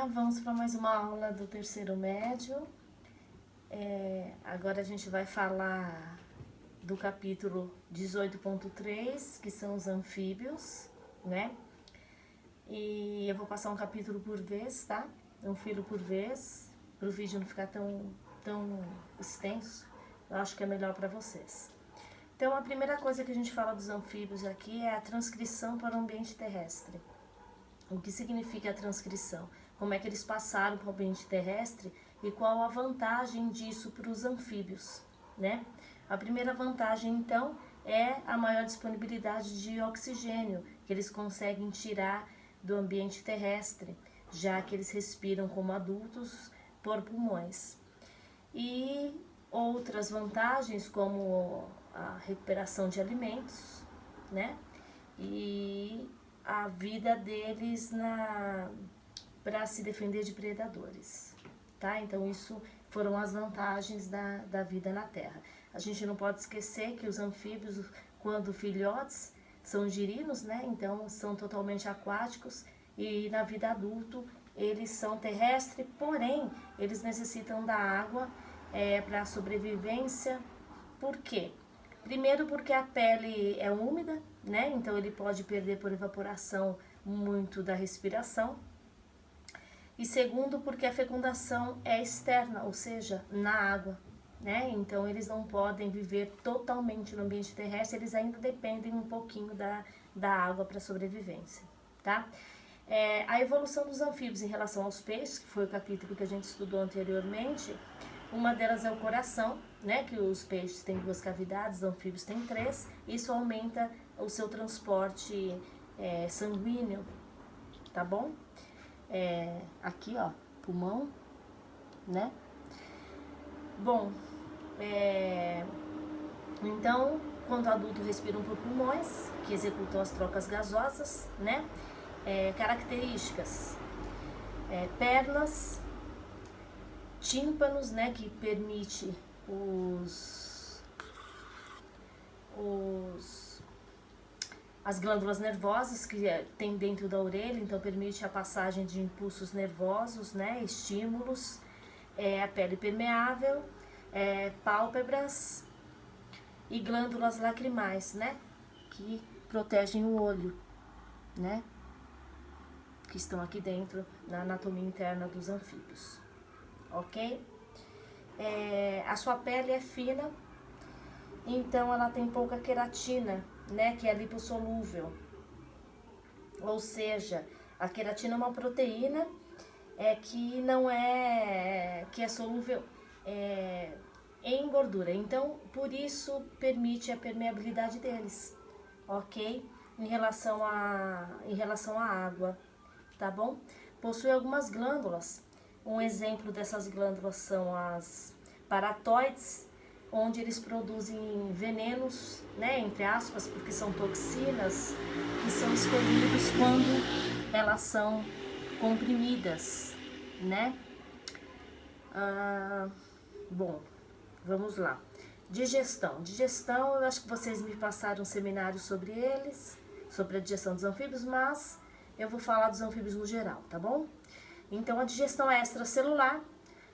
Olá, vamos para mais uma aula do terceiro médio. Agora a gente vai falar do capítulo 18.3, que são os anfíbios, né? E eu vou passar um capítulo por vez, tá? Um filo por vez, para o vídeo não ficar tão extenso. Eu acho que é melhor para vocês. Então, a primeira coisa que a gente fala dos anfíbios aqui é a transcrição para o ambiente terrestre. O que significa a transcrição? Como é que eles passaram para o ambiente terrestre e qual a vantagem disso para os anfíbios, né? A primeira vantagem, então, é a maior disponibilidade de oxigênio que eles conseguem tirar do ambiente terrestre, já que eles respiram como adultos por pulmões. E outras vantagens, como a recuperação de alimentos, né? E a vida deles para se defender de predadores, tá? Então isso foram as vantagens da vida na Terra. A gente não pode esquecer que os anfíbios, quando filhotes, são girinos, né? Então são totalmente aquáticos e na vida adulto eles são terrestres, porém eles necessitam da água para a sobrevivência. Por quê? Primeiro porque a pele é úmida, né? Então ele pode perder por evaporação muito da respiração. E segundo porque a fecundação é externa, ou seja, na água, né? Então eles não podem viver totalmente no ambiente terrestre, eles ainda dependem um pouquinho da água para sobrevivência, tá? A evolução dos anfíbios em relação aos peixes, que foi o capítulo que a gente estudou anteriormente, uma delas é o coração, né, que os peixes têm 2 cavidades, os anfíbios têm 3. Isso aumenta o seu transporte sanguíneo, tá bom? Aqui, ó, pulmão, né? Bom, então, quando o adulto respiram por pulmões, que executam as trocas gasosas, né? Características, pernas, tímpanos, né, que permite as glândulas nervosas que tem dentro da orelha, então permite a passagem de impulsos nervosos, né, estímulos, a pele permeável, pálpebras e glândulas lacrimais, né, que protegem o olho, né, que estão aqui dentro na anatomia interna dos anfíbios. Ok? A sua pele é fina, então ela tem pouca queratina, né, que é lipossolúvel. Ou seja, a queratina é uma proteína que não que é solúvel em gordura. Então, por isso permite a permeabilidade deles, ok? Em relação à água, tá bom? Possui algumas glândulas. Um exemplo dessas glândulas são as paratoides, onde eles produzem venenos, né, entre aspas, porque são toxinas que são escolhidos quando elas são comprimidas, né? Bom, vamos lá. Digestão. Digestão, eu acho que vocês me passaram um seminário sobre eles, sobre a digestão dos anfíbios, mas eu vou falar dos anfíbios no geral, tá bom? Então, a digestão é extracelular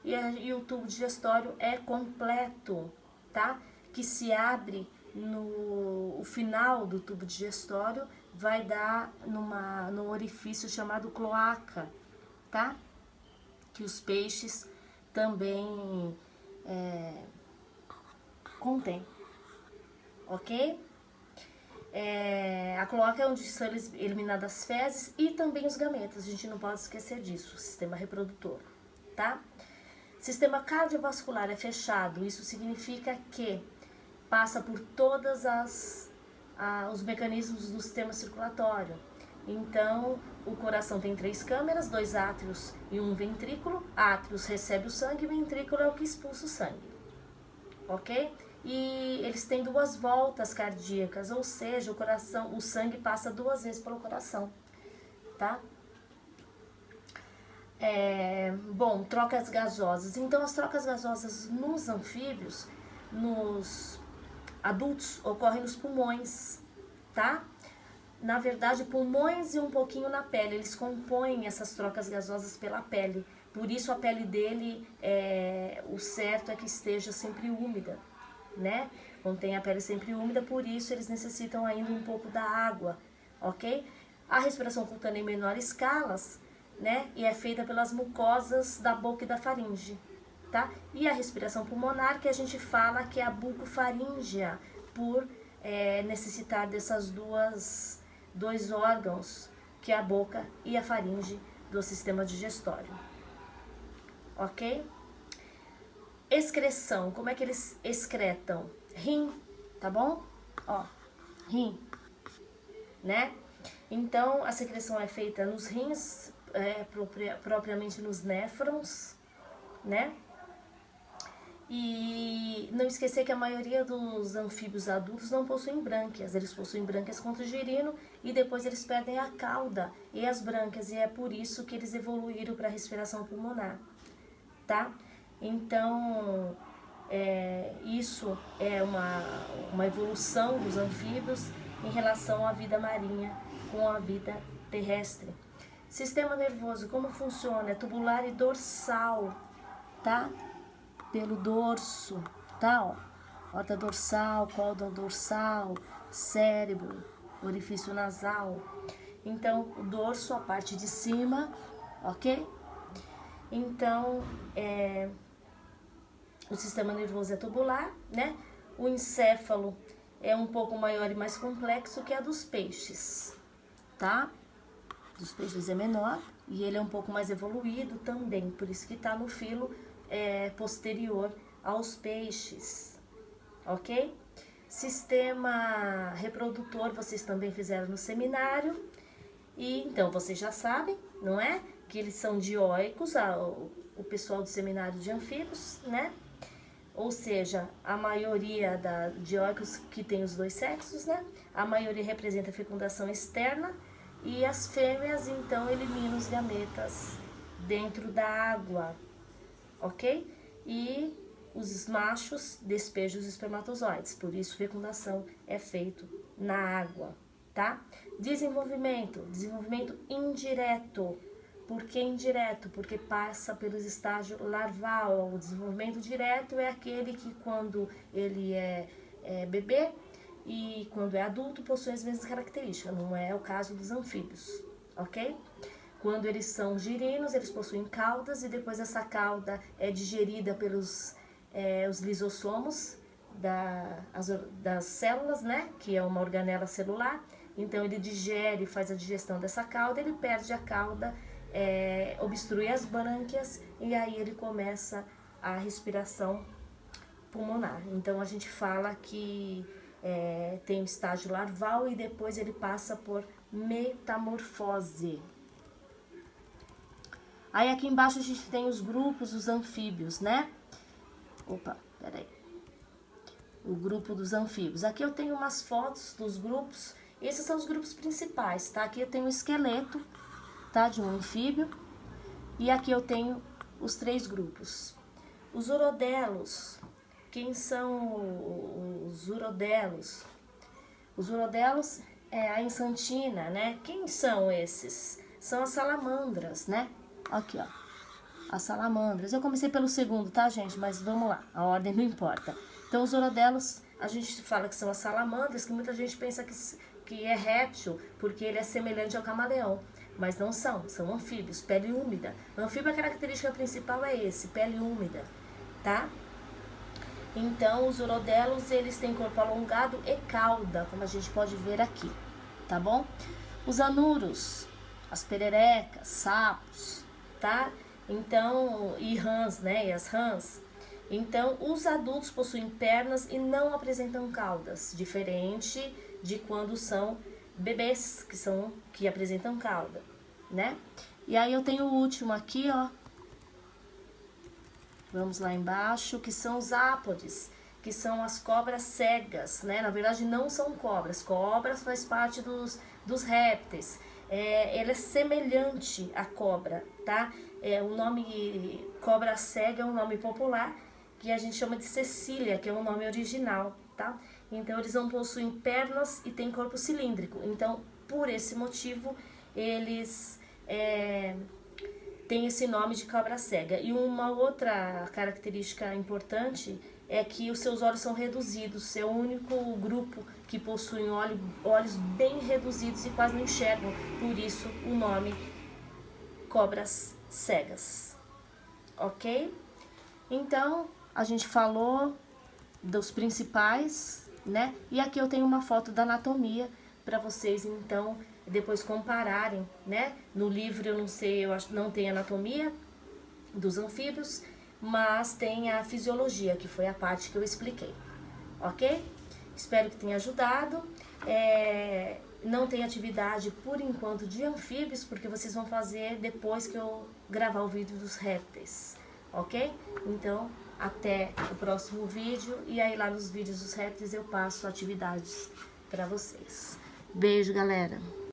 e o tubo digestório é completo, tá? Que se abre no final do tubo digestório, vai dar no orifício chamado cloaca, tá? Que os peixes também contêm, ok? A cloaca é onde são eliminadas as fezes e também os gametas, a gente não pode esquecer disso, o sistema reprodutor, tá? Sistema cardiovascular é fechado, isso significa que passa por todas os mecanismos do sistema circulatório. Então, o coração tem 3 câmeras, 2 átrios e 1 ventrículo. Átrios recebe o sangue, ventrículo é o que expulsa o sangue, ok? E eles têm 2 voltas cardíacas, ou seja, o sangue passa 2 vezes pelo coração, tá? Bom, trocas gasosas. Então, as trocas gasosas nos anfíbios, nos adultos, ocorrem nos pulmões, tá? na verdade, pulmões e um pouquinho na pele. Eles compõem essas trocas gasosas pela pele. Por isso a pele dele, o certo é que esteja sempre úmida, né? Contém a pele sempre úmida, por isso eles necessitam ainda um pouco da água, ok? A respiração cutânea em menor escalas, né? E é feita pelas mucosas da boca e da faringe, tá? E a respiração pulmonar, que a gente fala que é a bucofaríngea, por necessitar dessas dois órgãos, que é a boca e a faringe do sistema digestório, ok? Excreção, como é que eles excretam? Rim, tá bom? Ó, rim, né? Então, a secreção é feita nos rins, propriamente nos néfrons, né? E não esquecer que a maioria dos anfíbios adultos não possuem brânquias. Eles possuem brânquias contra o girino e depois eles perdem a cauda e as brânquias. E é por isso que eles evoluíram para a respiração pulmonar, tá? Então, isso é uma evolução dos anfíbios em relação à vida marinha com a vida terrestre. Sistema nervoso, como funciona? É tubular e dorsal, tá? Pelo dorso, tá? Ó, horta dorsal, cauda dorsal, cérebro, orifício nasal. Então, o dorso, a parte de cima, ok? Então, o sistema nervoso é tubular, né? O encéfalo é um pouco maior e mais complexo que a dos peixes, tá? Dos peixes é menor e ele é um pouco mais evoluído também, por isso que está no filo posterior aos peixes, ok? Sistema reprodutor vocês também fizeram no seminário e então vocês já sabem, não é? Que eles são dioicos, o pessoal do seminário de anfíbios, né? Ou seja, a maioria da dioicos que tem os dois sexos, né? A maioria representa a fecundação externa e as fêmeas, então, eliminam os gametas dentro da água, ok? E os machos despejam os espermatozoides, por isso fecundação é feito na água, tá? Desenvolvimento indireto. Por que indireto? Porque passa pelos estágios larval. O desenvolvimento direto é aquele que quando ele é bebê e quando é adulto possui as mesmas características, não é o caso dos anfíbios, ok? Quando eles são girinos, eles possuem caudas e depois essa cauda é digerida pelos os lisossomos das células, né? Que é uma organela celular. Então ele digere, faz a digestão dessa cauda, ele perde a cauda, obstrui as brânquias e aí ele começa a respiração pulmonar. Então a gente fala que tem o estágio larval e depois ele passa por metamorfose. Aí aqui embaixo a gente tem os grupos dos anfíbios, né? Opa, peraí. O grupo dos anfíbios. Aqui eu tenho umas fotos dos grupos. Esses são os grupos principais, tá? Aqui eu tenho o esqueleto, tá? De um anfíbio. E aqui eu tenho os 3 grupos. Os urodelos. Quem são os urodelos? Os urodelos é a ensantina, né? Quem são esses? São as salamandras, né? Aqui, ó. As salamandras. Eu comecei pelo segundo, tá, gente? Mas vamos lá. A ordem não importa. Então, os urodelos, a gente fala que são as salamandras, que muita gente pensa que é réptil, porque ele é semelhante ao camaleão. Mas não são. São anfíbios. Pele úmida. Anfíbio, a característica principal é esse. Pele úmida, tá? Então, os urodelos, eles têm corpo alongado e cauda, como a gente pode ver aqui, tá bom? Os anuros, as pererecas, sapos, tá? Então, e rãs, né? E as rãs. Então, os adultos possuem pernas e não apresentam caudas, diferente de quando são bebês, que apresentam cauda, né? E aí eu tenho o último aqui, ó. Vamos lá embaixo, que são os ápodes, que são as cobras cegas, né? Na verdade, não são cobras. Cobras faz parte dos répteis. Ela é semelhante à cobra, tá? O nome cobra cega é um nome popular, que a gente chama de Cecília, que é o nome original, tá? Então, eles não possuem pernas e têm corpo cilíndrico. Então, por esse motivo eles têm esse nome de cobra cega. E uma outra característica importante é que os seus olhos são reduzidos. É o único grupo que possui olhos bem reduzidos e quase não enxergam. Por isso o nome cobras cegas. Ok? Então, a gente falou dos principais, né? E aqui eu tenho uma foto da anatomia para vocês, então, depois compararem, né? No livro eu não sei, eu acho que não tem anatomia dos anfíbios, mas tem a fisiologia, que foi a parte que eu expliquei, ok? Espero que tenha ajudado. Não tem atividade por enquanto de anfíbios, porque vocês vão fazer depois que eu gravar o vídeo dos répteis, ok? Então, até o próximo vídeo, e aí lá nos vídeos dos répteis eu passo atividades para vocês. Beijo, galera!